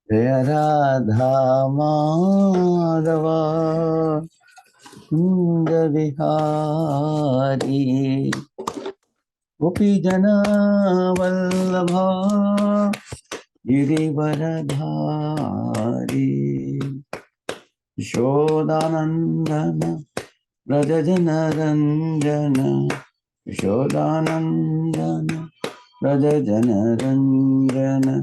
Jaya Radha Madhava Kunda Vihari Gopi Jana Vallabha Girivaradhari Yashodanandana Rajajana Ranjana Yashodanandana Rajajana Ranjana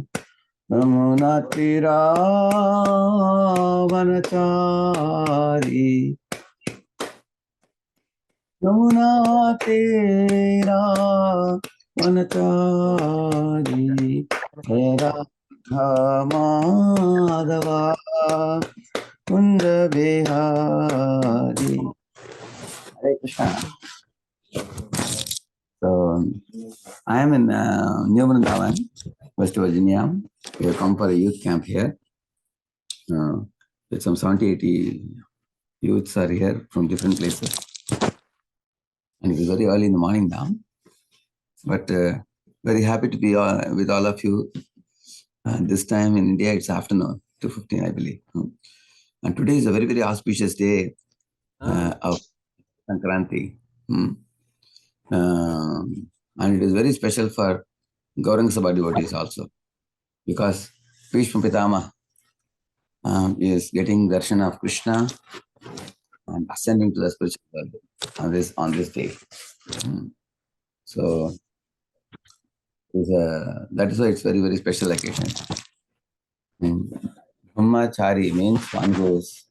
Yamunatiravanachari Yamunatiravanachari Jaya Radha Madhava Kunda Vihari. Hare Krishna. So, I am in New Vrindavan, West Virginia. We have come for a youth camp here. With some 70-80 youths are here from different places. And it is very early in the morning now. But very happy to be with all of you. This time in India, it's afternoon, 2:15, I believe. And today is a very, very auspicious day of Sankranti. And it is very special for Gauranga Sabha devotees also. Because Bhishma Pitama is getting darshan of Krishna and ascending to the spiritual world on this day. So that is why it's very, very special occasion. Brahmachari means one whose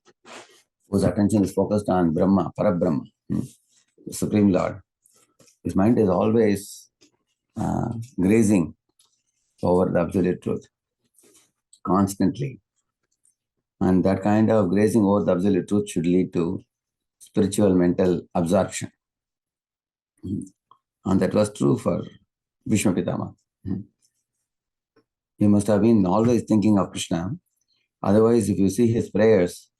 attention is focused on Brahma, Parabrahma, the Supreme Lord. His mind is always grazing over the absolute truth, constantly. And that kind of grazing over the absolute truth should lead to spiritual mental absorption. And that was true for Bhishma Pitama. He must have been always thinking of Krishna. Otherwise, if you see his prayers,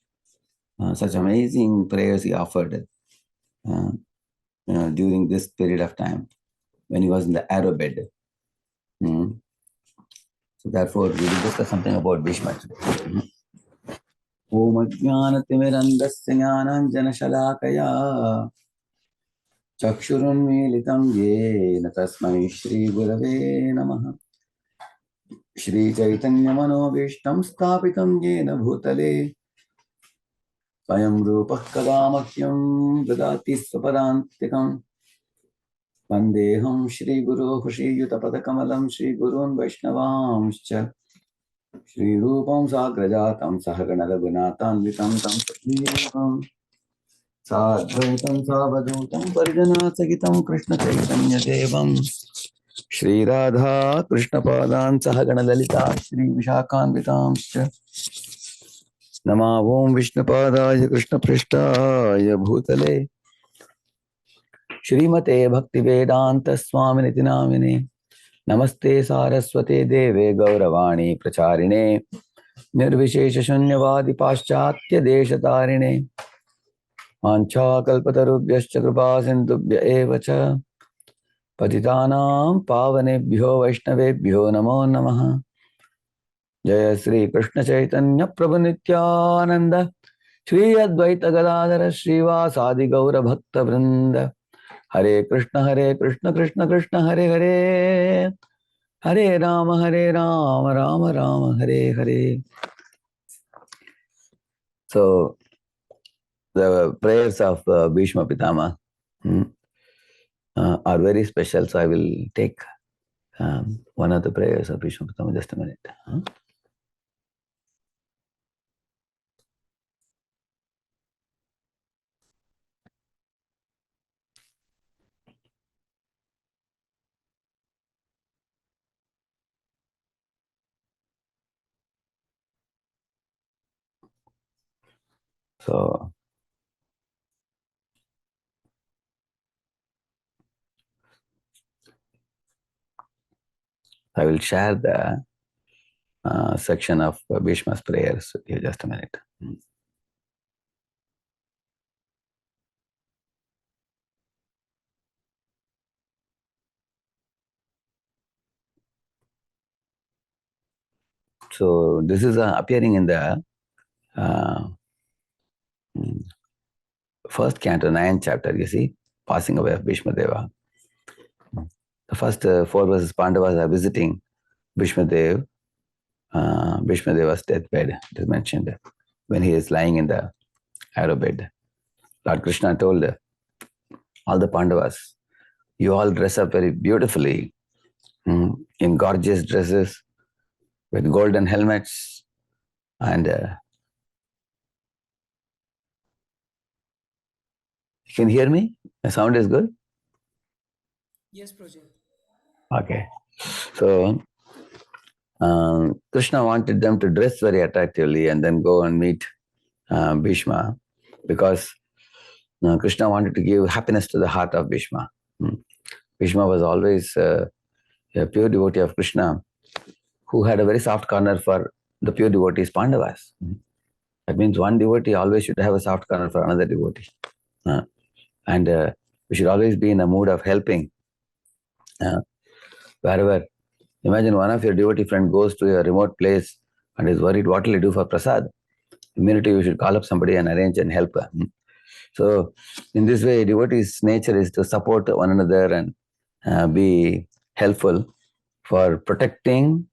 such amazing prayers he offered during this period of time when he was in the arrow bed. So therefore, we will discuss something about Bhishma today. Om Ajnanatimirandasya Jnananjana Shalakaya Chakshurunmilitam Yena Tasmai Shri Gurave Namaha Shri Chaitanya Manobishtam Sthapitam Yena Bhutale Swayam Rupah Kadamakyam Dadati Swapadantikam Vandeham Shri Guru Hushi Yutapadakamalam Shri Gurun Vaishnavamscha Shri Rupam Sagrajatam Sahagana Raghunatanvitam Tam Satlivam Sadvaitam Savadutam Parjana Sagitam Krishna Chaitanya Devam Shri Radha Krishna Padan Sahagana Lalita Shri Vishakhanvitamscha Nama Om Vishnu Padaya Krishna Prishtaya Bhutale Shrimate Bhakti Vedanta Swami Niti Namine Namaste Saraswate Deve Gauravani Pracharine Nirvishesha Shunyavadi Paschatya Deshatarine Mancha Kalpatarubhyascha Kripa Sindhubhya Evacha Patitanam Pavanebhyo Vaishnavebhyo Namo Namaha Jaya Sri Krishna Chaitanya Prabhu Nityananda Shri Advaita Gadadhara Srivasadi Gaura Bhakta Vrinda Hare Krishna Krishna Krishna Hare Hare Hare Rama Rama Rama Hare Hare. So the prayers of Bhishma Pitama are very special. So I will take one of the prayers of Bhishma Pitama. Just a minute. So I will share the section of Bhishma's prayers with you. Just a minute. So this is appearing in the first canto, 9th chapter, you see, passing away of Bhishma Deva. The first 4 verses, Pandavas are visiting Bhishma Dev, Bhishma Deva's deathbed. It is mentioned when he is lying in the arrow bed. Lord Krishna told all the Pandavas, you all dress up very beautifully in gorgeous dresses with golden helmets and you can hear me? The sound is good? Yes, Prabhuji. Okay. So Krishna wanted them to dress very attractively and then go and meet Bhishma, because Krishna wanted to give happiness to the heart of Bhishma. Bhishma was always a pure devotee of Krishna who had a very soft corner for the pure devotees, Pandavas. That means one devotee always should have a soft corner for another devotee. And we should always be in a mood of helping. Wherever, imagine one of your devotee friend goes to a remote place and is worried, what will he do for prasad? Immediately you should call up somebody and arrange and help. So in this way, devotee's nature is to support one another and be helpful for protecting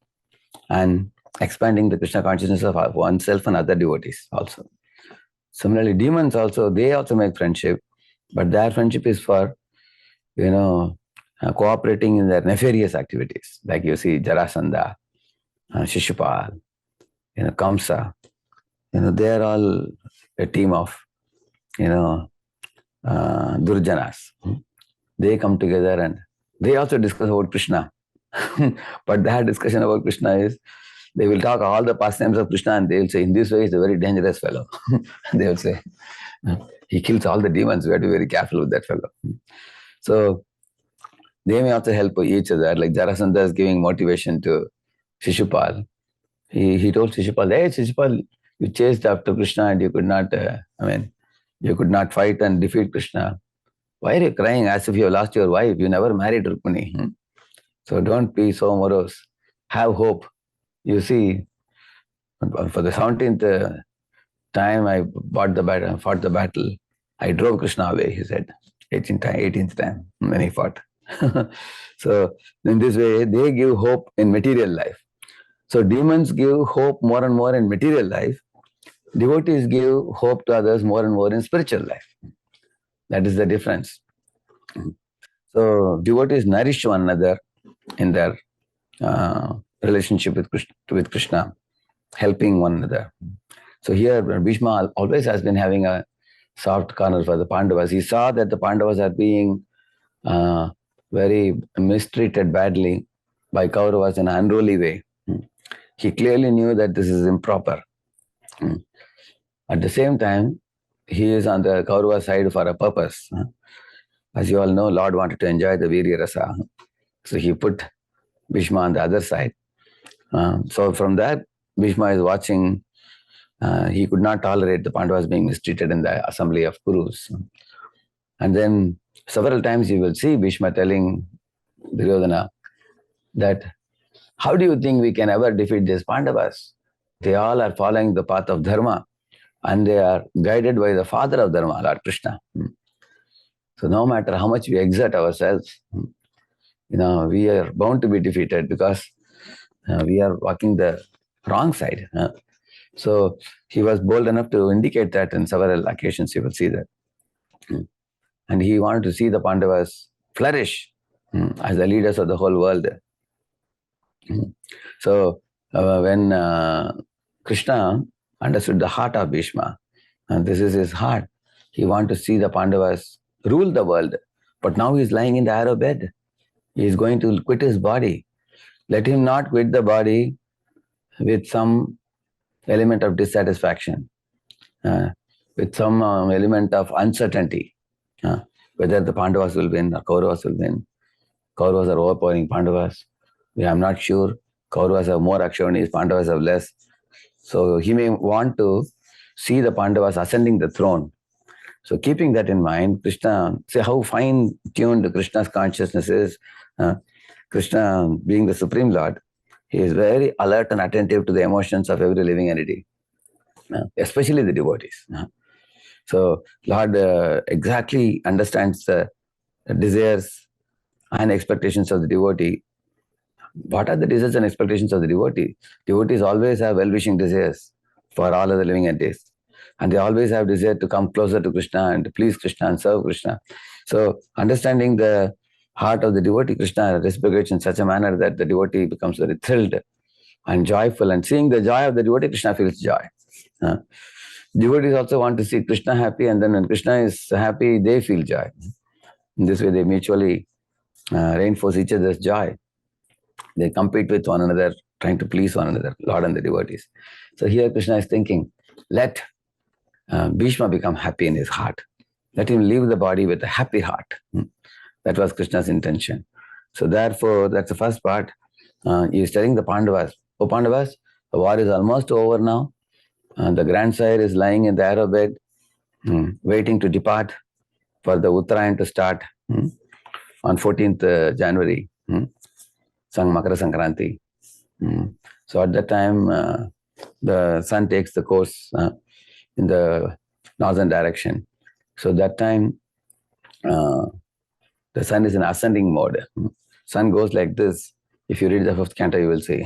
and expanding the Krishna consciousness of oneself and other devotees also. Similarly, demons also, they also make friendship, but their friendship is for, cooperating in their nefarious activities. Like you see Jarasandha, Shishupal, Kamsa, they are all a team of, Durjanas. They come together and they also discuss about Krishna. But their discussion about Krishna is, they will talk all the pastimes of Krishna and they will say, in this way, he's a very dangerous fellow. They will say, he kills all the demons. We have to be very careful with that fellow. So they may also help each other. Like Jarasandha is giving motivation to Shishupal. He told Shishupal, hey, Shishupal, you chased after Krishna and you could not, you could not fight and defeat Krishna. Why are you crying as if you have lost your wife? You never married Rukmini. So don't be so morose. Have hope. You see, for the 17th time I fought the battle, I drove Krishna away, he said. 18th time when he fought. So in this way, they give hope in material life. So demons give hope more and more in material life. Devotees give hope to others more and more in spiritual life. That is the difference. So devotees nourish one another in their relationship with Krishna, helping one another. So here Bhishma always has been having a soft corner for the Pandavas. He saw that the Pandavas are being very mistreated badly by Kauravas in an unruly way. He clearly knew that this is improper. At the same time, he is on the Kaurava side for a purpose. As you all know, Lord wanted to enjoy the Virya Rasa. So he put Bhishma on the other side. So from that, Bhishma is watching. He could not tolerate the Pandavas being mistreated in the assembly of Kurus. And then several times you will see Bhishma telling Duryodhana that, how do you think we can ever defeat these Pandavas? They all are following the path of Dharma and they are guided by the father of Dharma, Lord Krishna. So no matter how much we exert ourselves, we are bound to be defeated because we are walking the wrong side. So he was bold enough to indicate that in several occasions. You will see that. And he wanted to see the Pandavas flourish as the leaders of the whole world. So when Krishna understood the heart of Bhishma, and this is his heart, he wanted to see the Pandavas rule the world. But now he is lying in the arrow bed. He is going to quit his body. Let him not quit the body with some element of dissatisfaction, with some element of uncertainty, whether the Pandavas will win or Kauravas will win. Kauravas are overpowering Pandavas. I'm not sure. Kauravas have more Akshayanis, Pandavas have less. So he may want to see the Pandavas ascending the throne. So keeping that in mind, Krishna, see how fine-tuned Krishna's consciousness is. Krishna being the Supreme Lord, He is very alert and attentive to the emotions of every living entity, especially the devotees. So Lord exactly understands the desires and expectations of the devotee. What are the desires and expectations of the devotee? Devotees always have well-wishing desires for all other living entities. And they always have desire to come closer to Krishna and to please Krishna and serve Krishna. So understanding the heart of the devotee, Krishna reciprocates in such a manner that the devotee becomes very thrilled and joyful. And seeing the joy of the devotee, Krishna feels joy. Devotees also want to see Krishna happy, and then when Krishna is happy, they feel joy. In this way, they mutually reinforce each other's joy. They compete with one another, trying to please one another, Lord and the devotees. So here Krishna is thinking, let Bhishma become happy in his heart. Let him leave the body with a happy heart. That was Krishna's intention. So therefore, that's the first part. He is telling the Pandavas, oh Pandavas, the war is almost over now. The grandsire is lying in the arrow bed, waiting to depart for the Uttarayan to start on 14th January. Makar Sankranti. So at that time, the sun takes the course in the northern direction. So that time, the sun is in ascending mode. Sun goes like this. If you read the 5th canto, you will see.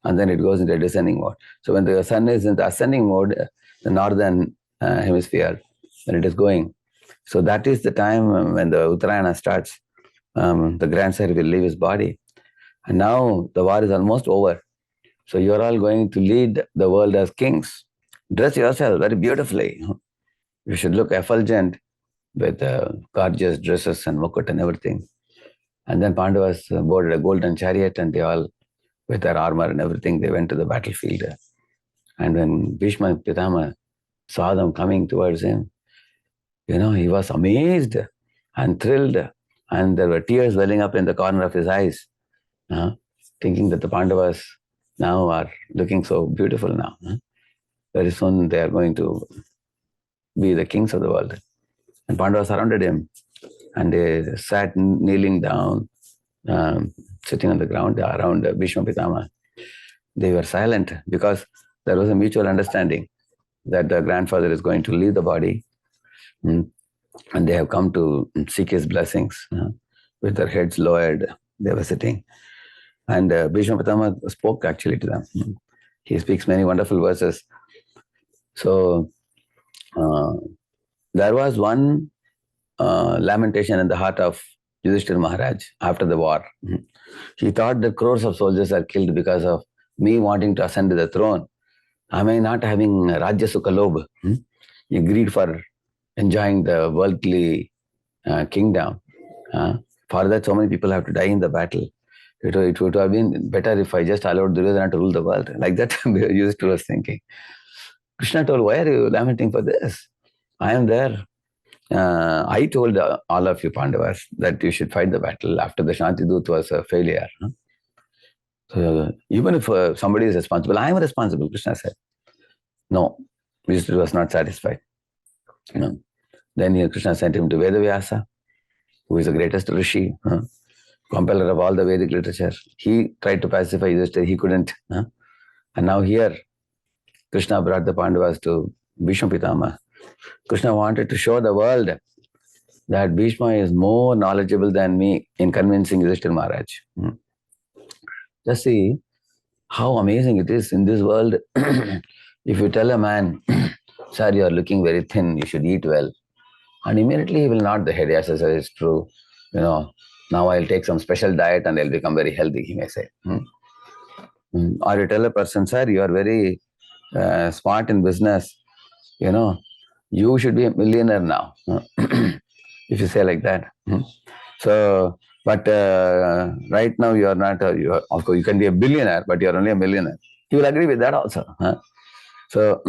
And then it goes into a descending mode. So when the sun is in the ascending mode, the northern hemisphere, when it is going. So that is the time when the Uttarayana starts. The grandsire will leave his body. And now the war is almost over. So you are all going to lead the world as kings. Dress yourself very beautifully. You should look effulgent with gorgeous dresses and mukut and everything. And then Pandavas boarded a golden chariot, and they all, with their armor and everything, they went to the battlefield. And when Bhishma and Pitama saw them coming towards him, he was amazed and thrilled, and there were tears welling up in the corner of his eyes, thinking that the Pandavas now are looking so beautiful now. Very soon they are going to be the kings of the world. And Pandavas surrounded him, and they sat kneeling down, sitting on the ground around Bhishma Pitama. They were silent because there was a mutual understanding that the grandfather is going to leave the body, and they have come to seek his blessings. With their heads lowered, they were sitting. And Bhishma Pitama spoke actually to them. He speaks many wonderful verses. So there was one lamentation in the heart of Yudhishthira Maharaj after the war. He thought that crores of soldiers are killed because of me wanting to ascend to the throne. Am I not having Rajya Sukha Lobh? He greed for enjoying the worldly kingdom. For that, so many people have to die in the battle. It would have been better if I just allowed Duryodhana to rule the world. Like that, Yudhishthira was thinking. Krishna told, why are you lamenting for this? I am there. I told all of you Pandavas that you should fight the battle after the Shantidut was a failure. So even if somebody is responsible, I am responsible, Krishna said. No, Yudhishthira was not satisfied. Then Krishna sent him to Vedavyasa, who is the greatest rishi, compiler of all the Vedic literature. He tried to pacify Yudhishthira, he couldn't. And now here, Krishna brought the Pandavas to Bhishma Pitama. Krishna wanted to show the world that Bhishma is more knowledgeable than me in convincing Yudhishthira Maharaj. Just see how amazing it is in this world. If you tell a man, sir, you are looking very thin, you should eat well. And immediately he will nod the head, yes, sir, it's true. Now I'll take some special diet and I'll become very healthy, he may say. Or you tell a person, sir, you are very smart in business. You should be a millionaire now. If you say like that. So, but right now you are not, of course you can be a billionaire, but you are only a millionaire. He will agree with that also. So,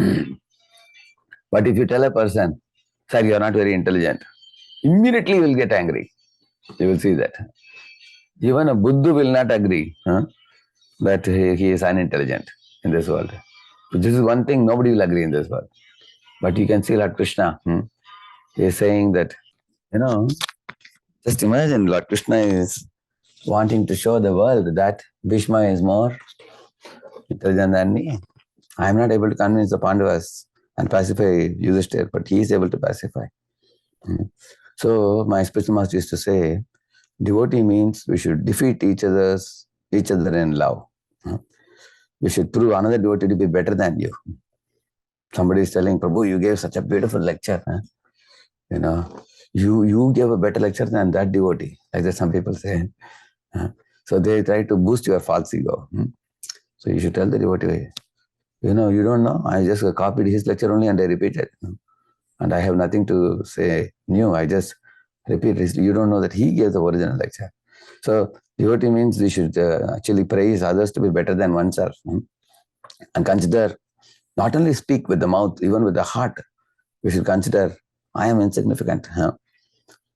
but if you tell a person, sir, you are not very intelligent, immediately he will get angry. You will see that. Even a Buddha will not agree that he is unintelligent in this world. This is one thing nobody will agree in this world. But you can see Lord Krishna, he is saying that, just imagine Lord Krishna is wanting to show the world that Bhishma is more intelligent than me. I am not able to convince the Pandavas and pacify Yudhishthira, but he is able to pacify. So my spiritual master used to say, devotee means we should defeat each other in love. We should prove another devotee to be better than you. Somebody is telling, Prabhu, you gave such a beautiful lecture. You know, you gave a better lecture than that devotee. Like that some people say. So they try to boost your false ego. So you should tell the devotee, you don't know. I just copied his lecture only and I repeated. And I have nothing to say new. I just repeat it. You don't know that he gave the original lecture. So devotee means we should actually praise others to be better than oneself. And consider, not only speak with the mouth, even with the heart. We should consider, I am insignificant.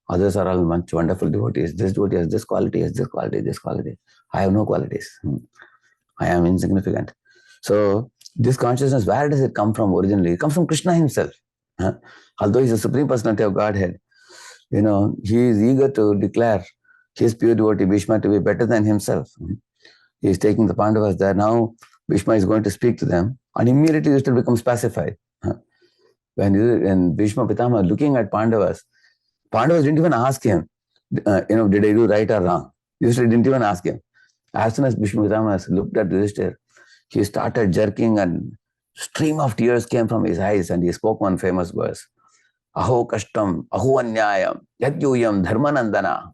Others are all much wonderful devotees. This devotee has this quality, has this quality, this quality. I have no qualities. I am insignificant. So this consciousness, where does it come from originally? It comes from Krishna himself. Although he is the Supreme Personality of Godhead, he is eager to declare his pure devotee Bhishma to be better than himself. He is taking the Pandavas there. Now Bhishma is going to speak to them, and immediately Yudhishthira becomes pacified. When Bhishma Pitama looking at Pandavas didn't even ask him, did I do right or wrong? Yudhishthira didn't even ask him. As soon as Bhishma Pitama looked at Yudhishthira, he started jerking and stream of tears came from his eyes and he spoke one famous verse. Aho kashtam, aho anyayam, yadyuyam dharmanandana.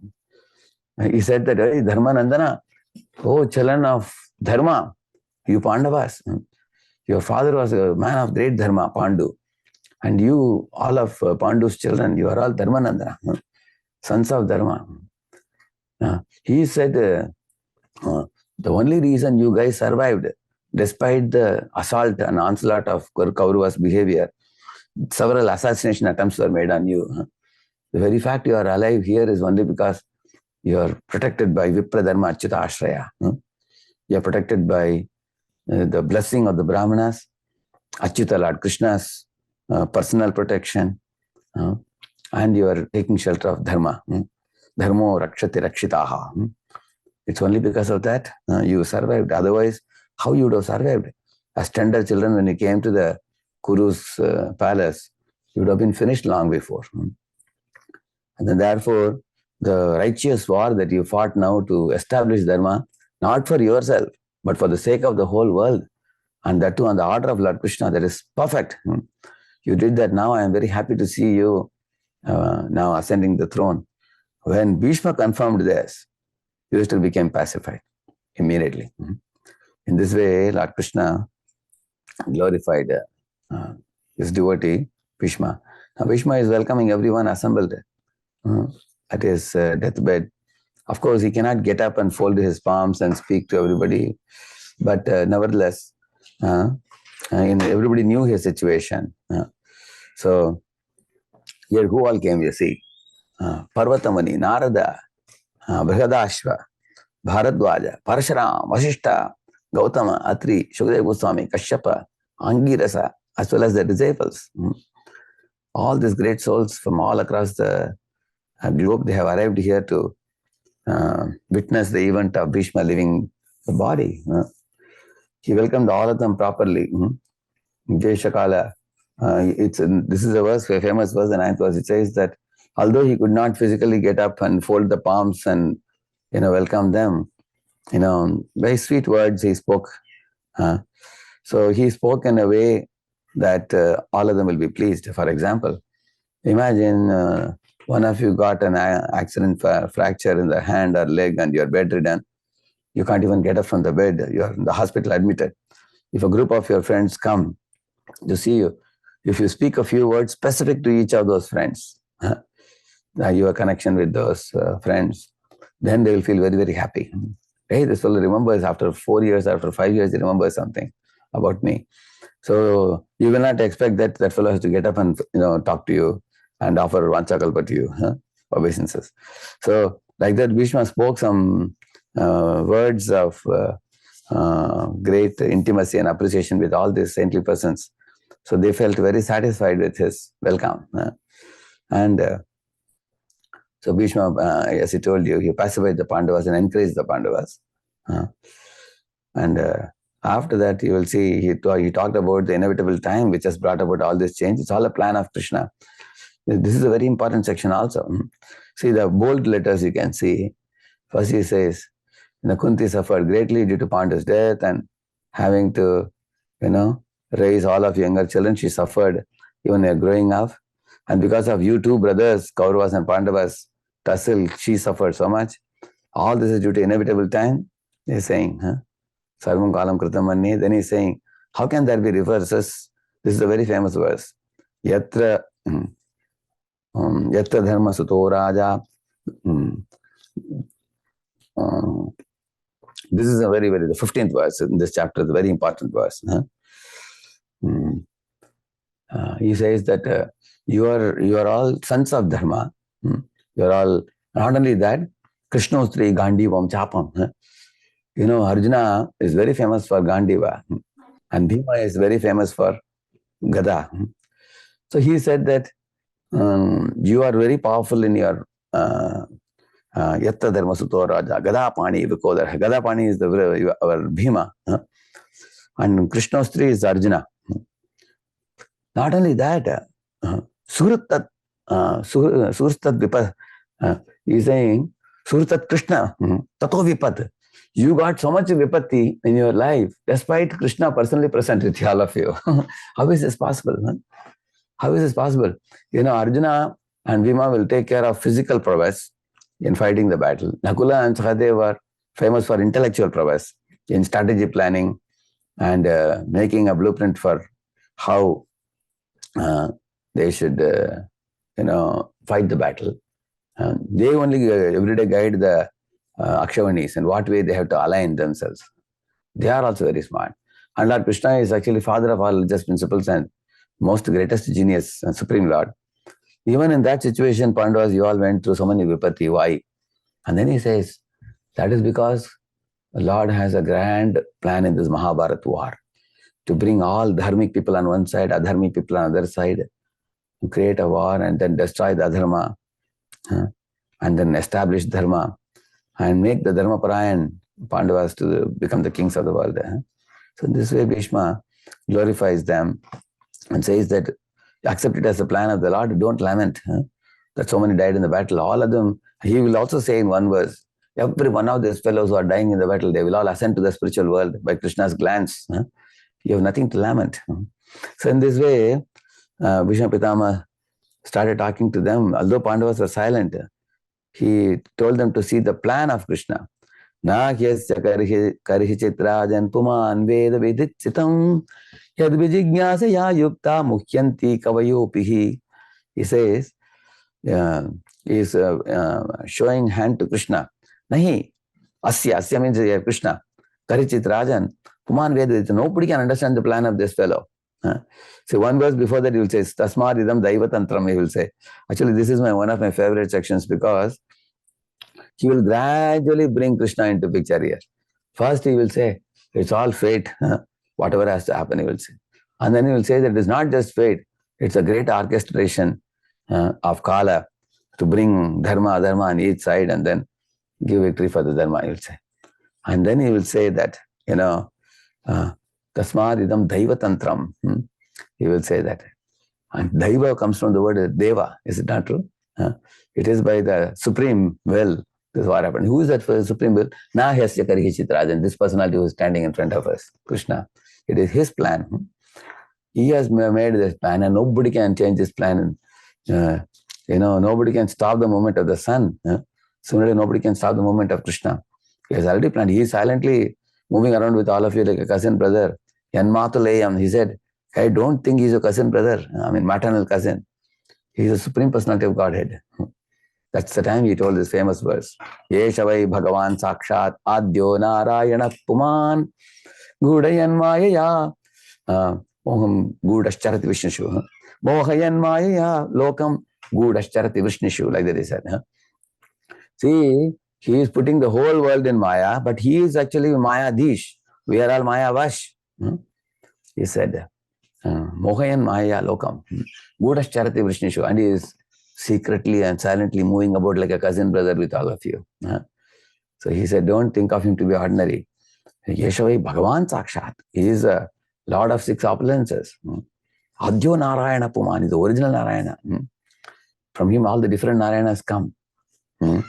He said that, hey, dharmanandana, oh chalan of dharma, you Pandavas. Your father was a man of great dharma, Pandu. And you, all of Pandu's children, you are all dharmanandana, sons of dharma. He said, the only reason you guys survived, despite the assault and onslaught of Kauravas' behavior, several assassination attempts were made on you. The very fact you are alive here is only because you are protected by Vipra Dharma Achyuta Ashraya. You are protected by the blessing of the Brahmanas, Achyuta Lord Krishna's personal protection, and you are taking shelter of Dharma. Dharmo rakshati rakshitaha. It's only because of that you survived. Otherwise, how you would have survived? As tender children, when you came to the Kuru's palace, you would have been finished long before. And then therefore, the righteous war that you fought now to establish Dharma, not for yourself, but for the sake of the whole world, and that too on the order of Lord Krishna, that is perfect. You did that. Now I am very happy to see you now ascending the throne. When Bhishma confirmed this, Yudhishthira became pacified immediately. In this way, Lord Krishna glorified his devotee, Bhishma. Now, Bhishma is welcoming everyone assembled at his deathbed. Of course, he cannot get up and fold his palms and speak to everybody, but nevertheless, everybody knew his situation. So, here who all came, you see? Parvatamani, Narada, Brihadashva, Bharadwaja, Parashuram, Vasishta, Gautama, Atri, Shukadeva Goswami, Kashyapa, Angirasa, as well as the disciples. All these great souls from all across the globe, they have arrived here to witness the event of Bhishma leaving the body. He welcomed all of them properly. Jai Shakala. This is a verse, a famous verse, the 9th verse. It says that although he could not physically get up and fold the palms and welcome them, very sweet words he spoke. So he spoke in a way that all of them will be pleased. For example, imagine one of you got an accident, fracture in the hand or leg, and you're bedridden. You can't even get up from the bed. You're in the hospital admitted. If a group of your friends come to see you, if you speak a few words specific to each of those friends, your connection with those friends, then they will feel very, very happy. Hey, this fellow remembers after 4 years, after 5 years, he remembers something about me. So you will not expect that that fellow has to get up and talk to you and offer vanchakalpa to you, obeisances. So like that, Bhishma spoke some words of great intimacy and appreciation with all these saintly persons. So they felt very satisfied with his welcome. And So Bhishma, as he told you, he pacified the Pandavas and encouraged the Pandavas. And after that, you will see he talked about the inevitable time which has brought about all this change. It's all a plan of Krishna. This is a very important section also. See the bold letters you can see. First he says, Kunti suffered greatly due to Pandu's death and having to, raise all of younger children. She suffered even growing up. And because of you two brothers, Kauravas and Pandavas, tussle, she suffered so much. All this is due to inevitable time. He's saying, Sarvam Kalam Kritam Manni. Then he's saying, how can there be reverses? This is a very famous verse. Yatra Yatra Dharma Suto Raja. This is a very, the 15th verse in this chapter, the very important verse. He says that you are all sons of Dharma. You are all, not only that, Krishnostri Gandivam Chapam. Arjuna is very famous for Gandiva, and Bhima is very famous for Gada. So he said that you are very powerful in your Yatta Dharma Suto Raja, Gada Pani Vikodar. Gada Pani is our Bhima, and Krishnostri is Arjuna. Not only that, Surutat Vipat, he's saying, Surutat Krishna, Tato Vipat. You got so much vipatti in your life, despite Krishna personally present with all of you. How is this possible? How is this possible? Arjuna and Bhima will take care of physical prowess in fighting the battle. Nakula and Sahadev were famous for intellectual prowess in strategy planning and making a blueprint for how they should, fight the battle. They only every day guide the Akshavanis in what way they have to align themselves. They are also very smart. And Lord Krishna is actually father of all religious principles and most greatest genius and supreme Lord. Even in that situation, Pandavas, you all went through so many vipatti. Why? And then he says, that is because the Lord has a grand plan in this Mahabharata war to bring all dharmic people on one side, adharmic people on the other side, to create a war and then destroy the adharma, and then establish dharma and make the Dharma Parayan Pandavas to become the kings of the world. So this way Bhishma glorifies them and says that accept it as the plan of the Lord, don't lament that so many died in the battle. All of them, he will also say in one verse, every one of these fellows who are dying in the battle, they will all ascend to the spiritual world by Krishna's glance. You have nothing to lament. So in this way, Bhishma Pitama started talking to them. Although Pandavas were silent, he told them to see the plan of Krishna. Na hyasya karihi chitrajan puman veda vidichitam yad vijignasaya yukta muhyanti kavayopihi. He says, he is showing hand to Krishna. Nahi, asya means Krishna. Karichit Rajan, puman veda, nobody can understand the plan of this fellow. See, one verse before that, he will say, Tasmad idam daivatantram, he will say. Actually, this is one of my favorite sections because he will gradually bring Krishna into picture here. First, he will say, it's all fate, whatever has to happen, he will say. And then he will say that it is not just fate, it's a great orchestration of Kala to bring Dharma, Adharma on each side and then give victory for the Dharma, he will say. And then he will say that, Tasmad idam daivatantram. He will say that. And daiva comes from the word deva. Is it not true? It is by the supreme will. This is what happened. Who is that supreme will? Na hyasya karihi chitrajan. This personality who is standing in front of us, Krishna. It is his plan. He has made this plan and nobody can change this plan. Nobody can stop the movement of the sun. Similarly, nobody can stop the movement of Krishna. He has already planned. He is silently moving around with all of you like a cousin brother. Yanmatulayam, he said, I don't think he's a cousin brother, maternal cousin. He's a supreme personality of Godhead. That's the time he told this famous verse. Yeshavai Bhagavan Sakshat Adyo Narayana Puman Gudayan Mayaya Moham Gudascharati Vishnishu. Mohayan Mayaya Lokam Gudascharati Vishnishu, like that he said. See, he is putting the whole world in Maya, but he is actually Maya Dish. We are all Maya Vash. He said, Mohayan Maya Lokam Gudascharati Vishnishu. And he is secretly and silently moving about like a cousin brother with all of you. So he said, don't think of him to be ordinary. Yeshavai Bhagavan Sakshat. He is a Lord of 6 opulences. Adyo Narayana Puman is the original Narayana. From him all the different Narayanas come. In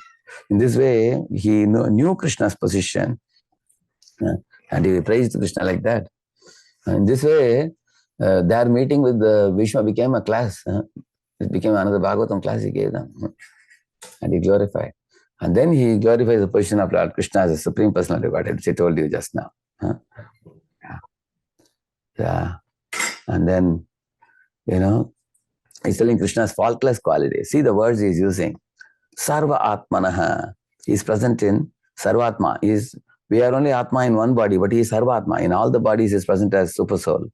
this way, he knew Krishna's position and he praised Krishna like that. In this way, their meeting with Bhishma became a class. It became another Bhagavatam class he gave them. And he glorified. And then he glorifies the position of Lord Krishna as a Supreme Personality of Godhead, which I told you just now. Yeah. And then, he's telling Krishna's faultless qualities. See the words he's using. Sarva Atmanaha. He's present in Sarvatma. We are only Atma in one body, but he is Sarvatma. In all the bodies, he is present as Super Soul.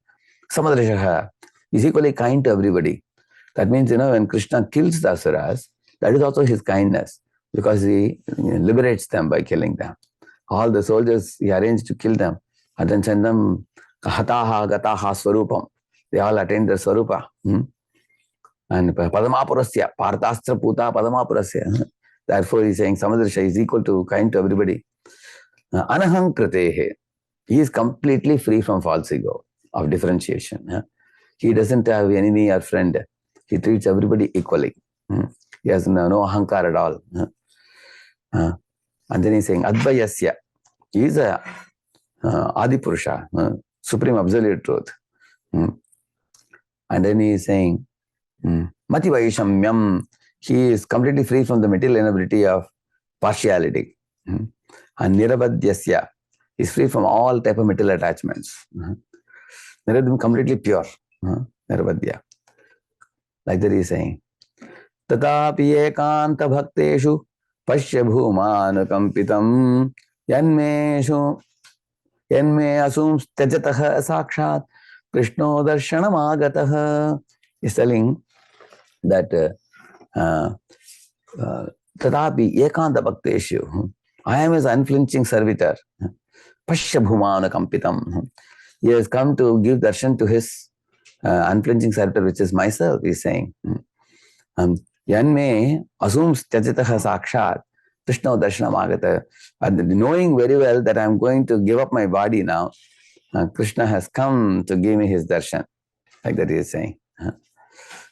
Samadrashaha is equally kind to everybody. That means, when Krishna kills the Asuras, that is also his kindness, because he liberates them by killing them. All the soldiers he arranged to kill them and then send them Hataha Gataha Swarupam. They all attain their Swarupa. And Padamapurasya, Parthastra Puta Padamapurasya. Therefore, he's saying Samadrisha is equal to kind to everybody. Anahankratehe. He is completely free from false ego of differentiation. He doesn't have enemy or friend. He treats everybody equally. He has no ahankar at all. And then he's saying Advayasya. He is a Adipurusha, Supreme Absolute Truth. And then he is saying Motivational. He is completely free from the material inability of partiality. And Nirabhadyasya is free from all type of material attachments. Nirabhadyam completely pure. Nirabhadya. Like that he is saying. Tatapi ekanta bhakteshu pashya bhumanukampitam yanme asum tyajataha sakshat krishno darshanam agataha. Is telling that tatapi ekanta bhakteshu. I am his unflinching servitor. Pashya bhumanukampitam. He has come to give darshan to his unflinching servitor, which is myself, he is saying. Yanme asums tyajataha sakshat Krishna darshanam agata. Knowing very well that I am going to give up my body now, Krishna has come to give me his darshan. Like that he is saying.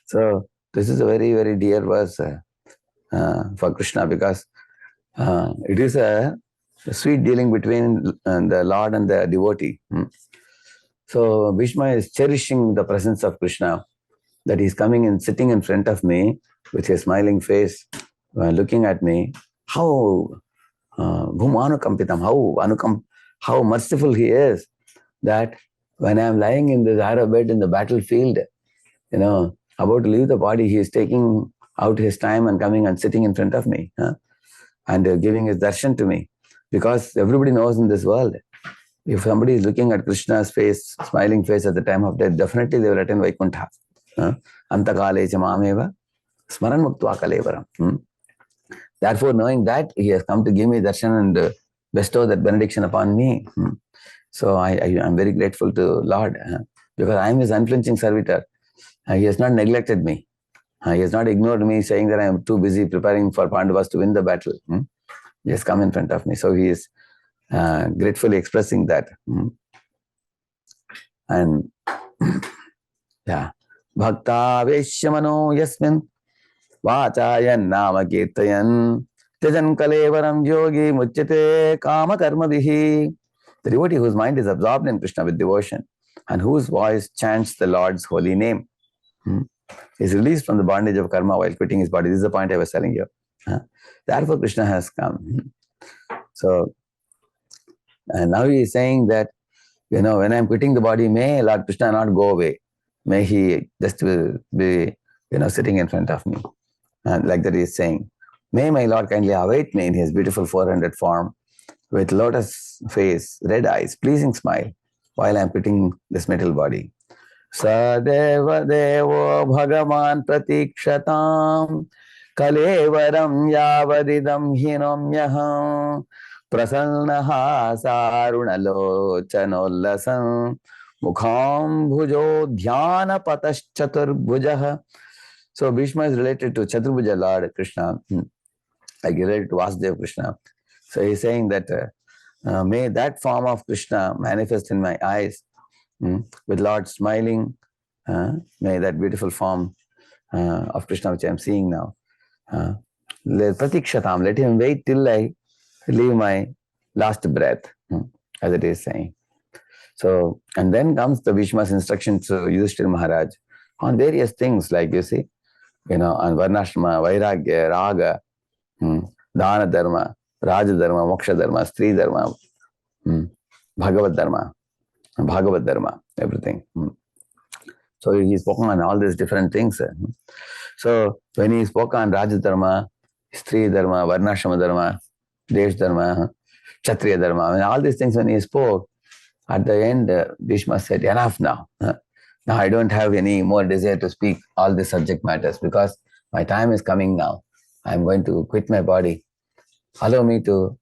So this is a very, very dear verse for Krishna, because it is a sweet dealing between the Lord and the devotee. So Bhishma is cherishing the presence of Krishna, that he is coming and sitting in front of me with his smiling face, looking at me. How bhumanukampitam, how merciful he is, that when I am lying in this arrow bed in the battlefield, about to leave the body, he is taking out his time and coming and sitting in front of me and giving his darshan to me. Because everybody knows in this world, if somebody is looking at Krishna's face, smiling face at the time of death, definitely they will attain Vaikuntha. Antakale cha mameva smaran muktva kalevaram. Therefore, knowing that, he has come to give me darshan and bestow that benediction upon me. So I am very grateful to Lord, because I am his unflinching servitor. He has not neglected me. He has not ignored me, saying that I am too busy preparing for Pandavas to win the battle. He has come in front of me. So he is gratefully expressing that. And yeah, Bhakta Veshyamano Yasmin Vachayan Nama Kirtayan Tajan Kalevaram Yogi Muchyate Kama Karma Vihi. The devotee whose mind is absorbed in Krishna with devotion and whose voice chants the Lord's holy name is released from the bondage of karma while quitting his body. This is the point I was telling you. Therefore, Krishna has come. So, and now he is saying that, when I am quitting the body, may Lord Krishna not go away. May he just be, sitting in front of me. Like that he is saying. May my Lord kindly await me in his beautiful 400 form with lotus face, red eyes, pleasing smile, while I am quitting this metal body. Sadeva Devo Bhagavan Pratikshatam Kalevaram Yavadidam Hinomyaham Prasannaha Sarunalochanolasam Mukham Bhujo Dhyana Patashchaturbhujah So Bhishma is related to Chaturabhuja Lord Krishna, like related to Vasudeva Krishna. So he's saying that may that form of Krishna manifest in my eyes, with Lord smiling. May that beautiful form of Krishna which I am seeing now. Pratikshatam, let him wait till I leave my last breath, as it is saying. So, and then comes the Bhishma's instruction to Yudhishthira Maharaj on various things, like you see, on Varnashrama, Vairagya, Raga, Dana Dharma, Raja Dharma, Moksha Dharma, Stri Dharma, Bhagavad Dharma, everything. So he spoke on all these different things. So when he spoke on Raja Dharma, Stri Dharma, Varnashrama Dharma, Desh Dharma, Kshatriya Dharma, all these things when he spoke, at the end, Bhishma said, enough now. Now I don't have any more desire to speak all the subject matters because my time is coming now. I'm going to quit my body. Allow me to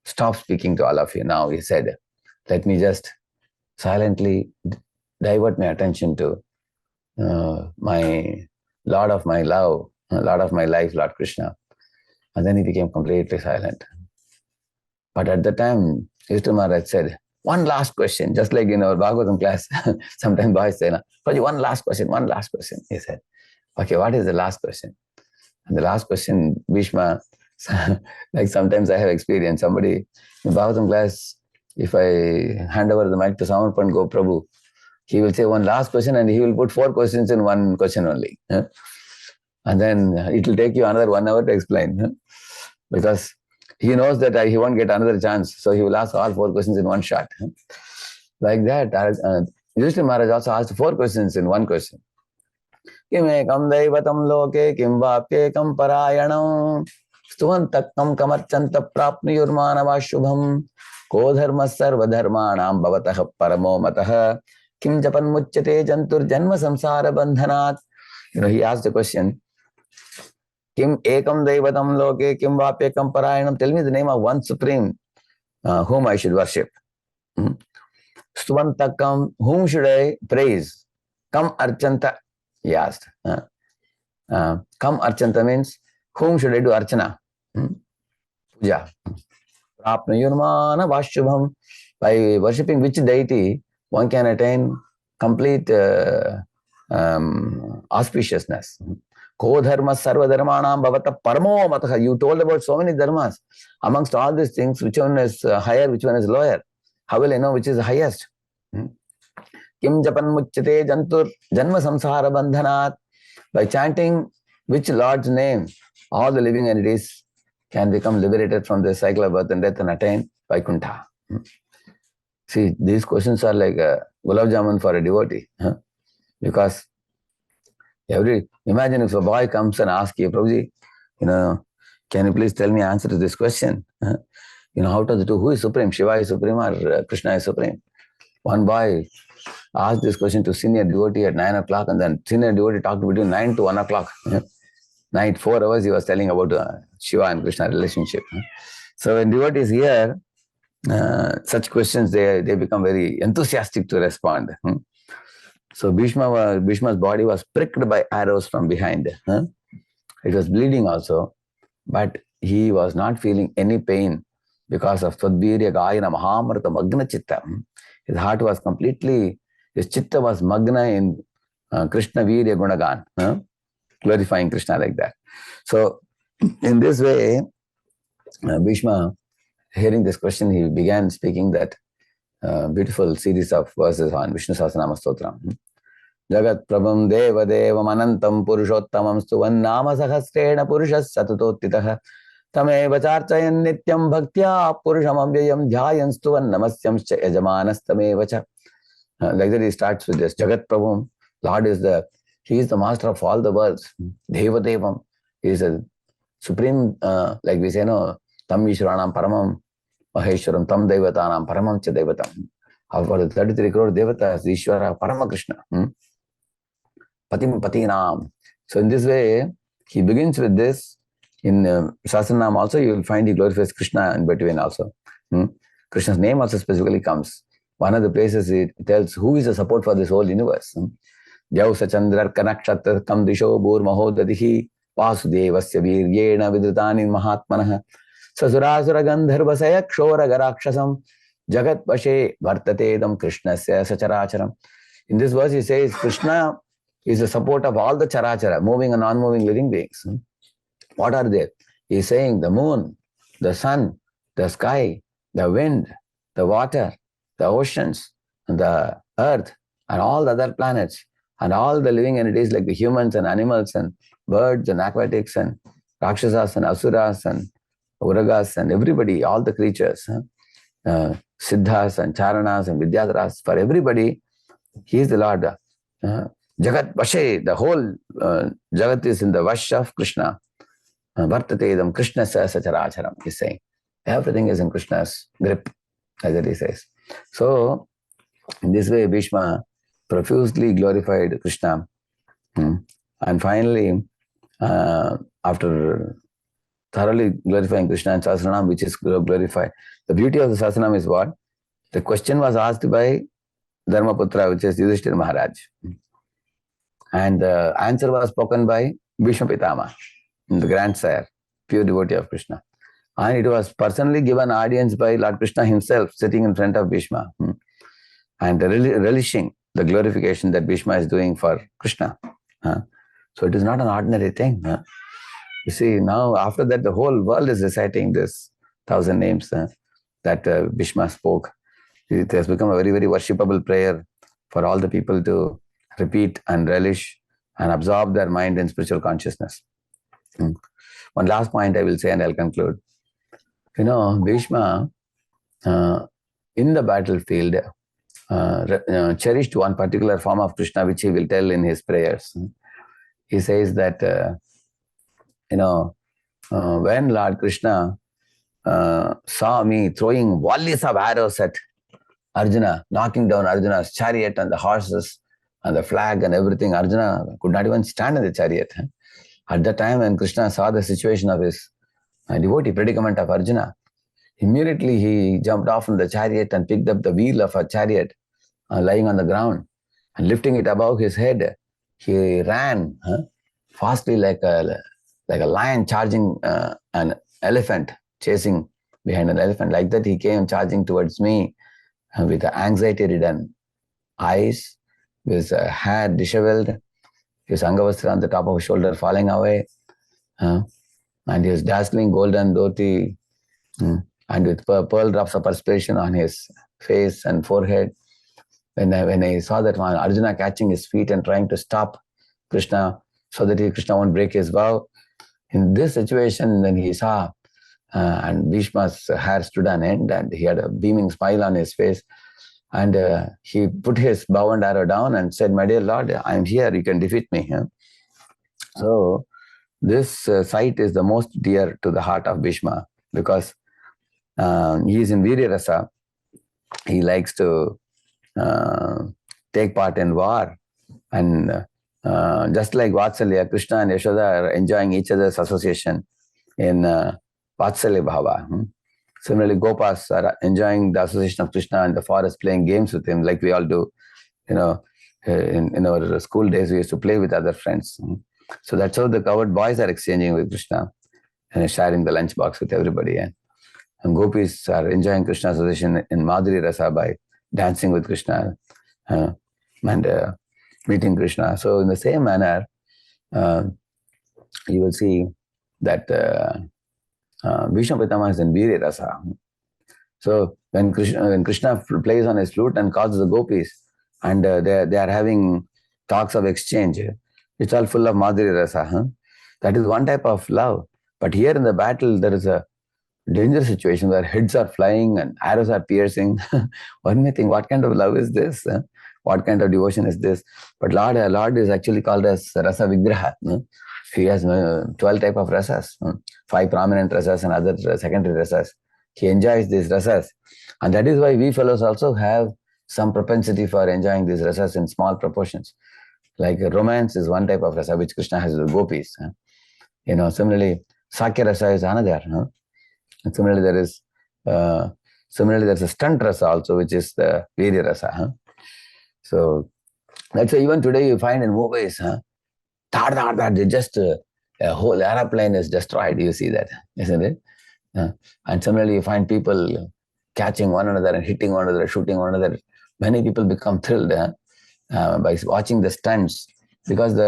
stop speaking to all of you now, he said. Let me just silently divert my attention to my Lord of my love, Lord of my life, Lord Krishna. And then he became completely silent. But at the time, Yudhishthira Maharaj said, one last question, just like in our Bhagavatam class, sometimes boys say, one last question, he said. Okay, what is the last question? And the last question, Bhishma, like sometimes I have experienced somebody in Bhagavatam class, if I hand over the mic to Samarpan Go Prabhu, he will say one last question and he will put 4 questions in one question only. And then it will take you another 1 hour to explain. Because he knows that he won't get another chance. So he will ask all 4 questions in one shot. Like that, Yudhishthira Maharaj also asked 4 questions in one question. Kim ekam daivatam loke kim vapyekam parayanam stuvantakam kamarchanta prapniyurmanava shubham ko dharma sarva dharmanam bhavatah paramo matah kim japan muchyate jantur janma samsara bandhanat. He asked the question, Kim ekam daivatam loke kim vapyekam parayanam. Tell me the name of one supreme whom I should worship. Stuvantakam, whom should I praise? Kam archanta, he asked. Kam archanta means whom should I do archana? Puja. Prapnayurmana vashyubham. By worshipping which deity one can attain complete auspiciousness. Ko dharma sarva dharmanam bhavata paramo matah. You told about so many dharmas. Amongst all these things, which one is higher, which one is lower? How will I know which is the highest? Kim japan muchyate jantur janma samsara bandhanat. By chanting which Lord's name, all the living entities can become liberated from the cycle of birth and death and attain Vaikuntha. See, these questions are like a gulab jamun for a devotee. Because imagine if a boy comes and asks you, Prabhuji, can you please tell me answer to this question? Out of the two, who is supreme? Shiva is supreme or Krishna is supreme? One boy asked this question to senior devotee at 9 o'clock, and then senior devotee talked between 9 to 1 o'clock. Night, 4 hours, he was telling about Shiva and Krishna relationship. So when devotees hear such questions, they become very enthusiastic to respond. So Bhishma's body was pricked by arrows from behind. It was bleeding also, but he was not feeling any pain because of Tadvirya Gayana Mahamrata Magna Chitta. His heart was completely, his chitta was magna in Krishna Virya Gunagan, glorifying Krishna like that. So in this way, Bhishma, hearing this question, he began speaking that beautiful series of verses on Vishnu Sahasranama Stotram. Jagat Prabham Deva Devam Anantam Purushottamam Stuvan Nama Sahasrena Purushas Satutottitah Tameva Charchayan Nityam Bhaktya Purusham Avyayam Dhyayan Stuvan Namasyam Yajamanas Tamevacha. Like that he starts with this. Jagat Prabham, Lord he is the master of all the worlds. Deva Devam, he is a supreme, like we say, Tam Vishwaranam Paramam Maheshwaram Tam Devatanam Paramam Cha Devatam. For the 33 crore Devatas, Ishwara Parama Krishna. Patim Patinam. So in this way, he begins with this. In Sahasranam also, you will find he glorifies Krishna in between also. Krishna's name also specifically comes. One of the places it tells who is the support for this whole universe. Vyausa Chandrar Kanakshatar Kam Disho Bur Mahodadihi Vasudevasya Viryena Vidritani Mahatmanah Sasurasura Gandharvasaya Kshora Garakshasam Jagat Vashe Vartatedam Krishnasya Sacharacharam. In this verse he says Krishna is the support of all the charachara, moving and non-moving living beings. What are they? He is saying the moon, the sun, the sky, the wind, the water, the oceans, and the earth, and all the other planets, and all the living entities like the humans and animals and birds and aquatics and rakshasas and asuras and uragas and everybody, all the creatures, siddhas and charanas and vidyadharas, for everybody, he is the Lord. Jagat Vashe, the whole Jagat is in the Vash of Krishna. Vartatedam Krishna Sacharacharam, he is saying. Everything is in Krishna's grip, as he says. So, in this way, Bhishma profusely glorified Krishna. And finally, after thoroughly glorifying Krishna and Sahasranam, which is glorified, the beauty of the Sahasranam is what? The question was asked by Dharmaputra, which is Yudhishthira Maharaj. And the answer was spoken by Bhishma Pitama, the grandsire, pure devotee of Krishna. And it was personally given audience by Lord Krishna himself, sitting in front of Bhishma, and relishing the glorification that Bhishma is doing for Krishna. So it is not an ordinary thing. You see, now after that, the whole world is reciting this 1,000 names that Bhishma spoke. It has become a very, very worshipable prayer for all the people to repeat and relish and absorb their mind in spiritual consciousness. One last point I will say and I'll conclude. You know, Bhishma, in the battlefield, cherished one particular form of Krishna, which he will tell in his prayers. He says that, when Lord Krishna saw me throwing volleys of arrows at Arjuna, knocking down Arjuna's chariot and the horses and the flag and everything, Arjuna could not even stand in the chariot. At that time, when Krishna saw the situation of his devotee predicament of Arjuna, immediately he jumped off from the chariot and picked up the wheel of a chariot lying on the ground, and lifting it above his head, he ran fastly like a lion charging an elephant, chasing behind an elephant. Like that, he came charging towards me with anxiety-ridden eyes, with hair disheveled, his angavastra on the top of his shoulder falling away, and his dazzling golden dhoti, and with pearl drops of perspiration on his face and forehead. When I saw that one, Arjuna catching his feet and trying to stop Krishna so that Krishna won't break his vow. In this situation, then he saw, and Bhishma's hair stood on end, and he had a beaming smile on his face. And he put his bow and arrow down and said, "My dear Lord, I am here, you can defeat me." So this sight is the most dear to the heart of Bhishma, because he is in Virya Rasa. He likes to take part in war. And just like Vatsalya, Krishna and Yashoda are enjoying each other's association in Vatsalya Bhava. Similarly, Gopas are enjoying the association of Krishna in the forest, playing games with him, like we all do. In our school days, we used to play with other friends. So that's how the cowherd boys are exchanging with Krishna and sharing the lunchbox with everybody. And gopis are enjoying Krishna's association in Madhuri Rasa by dancing with Krishna and meeting Krishna. So in the same manner, you will see that Bhishma Pitama is in Virya Rasa. So when Krishna plays on his flute and calls the gopis, and they are having talks of exchange, it's all full of Madhuri Rasa. That is one type of love. But here in the battle, there is a dangerous situation where heads are flying and arrows are piercing. One may think, what kind of love is this? What kind of devotion is this? But Lord is actually called as Rasa Vigraha. He has 12 type of rasas, 5 prominent rasas and other secondary rasas. He enjoys these rasas. And that is why we fellows also have some propensity for enjoying these rasas in small proportions. Like romance is one type of rasa which Krishna has with gopis. Similarly, Sakya rasa is another. And similarly, there's a stunt rasa also, which is the Virya rasa. So That's why even today you find in movies, they just a whole airplane is destroyed. You see that, isn't it? And similarly, you find people catching one another and hitting one another, shooting one another. Many people become thrilled by watching the stunts, because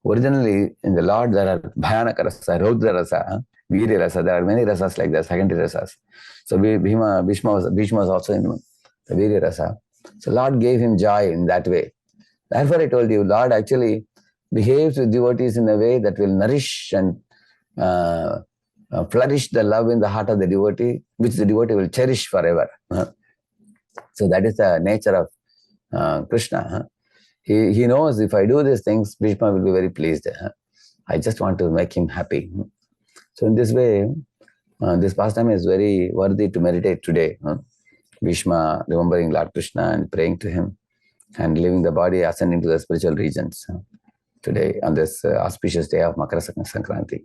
originally in the Lord there are Bhayanaka Rasa, Rudra Rasa, Virya Rasa. There are many rasas like that, secondary rasas. So Bhishma was also in the Virya Rasa. So Lord gave him joy in that way. Therefore I told you, Lord actually behaves with devotees in a way that will nourish and flourish the love in the heart of the devotee, which the devotee will cherish forever. So that is the nature of Krishna. He knows if I do these things, Bhishma will be very pleased. I just want to make him happy. So in this way, this pastime is very worthy to meditate today. Bhishma remembering Lord Krishna and praying to him, and leaving the body, ascending to the spiritual regions today on this auspicious day of Makar Sankranti.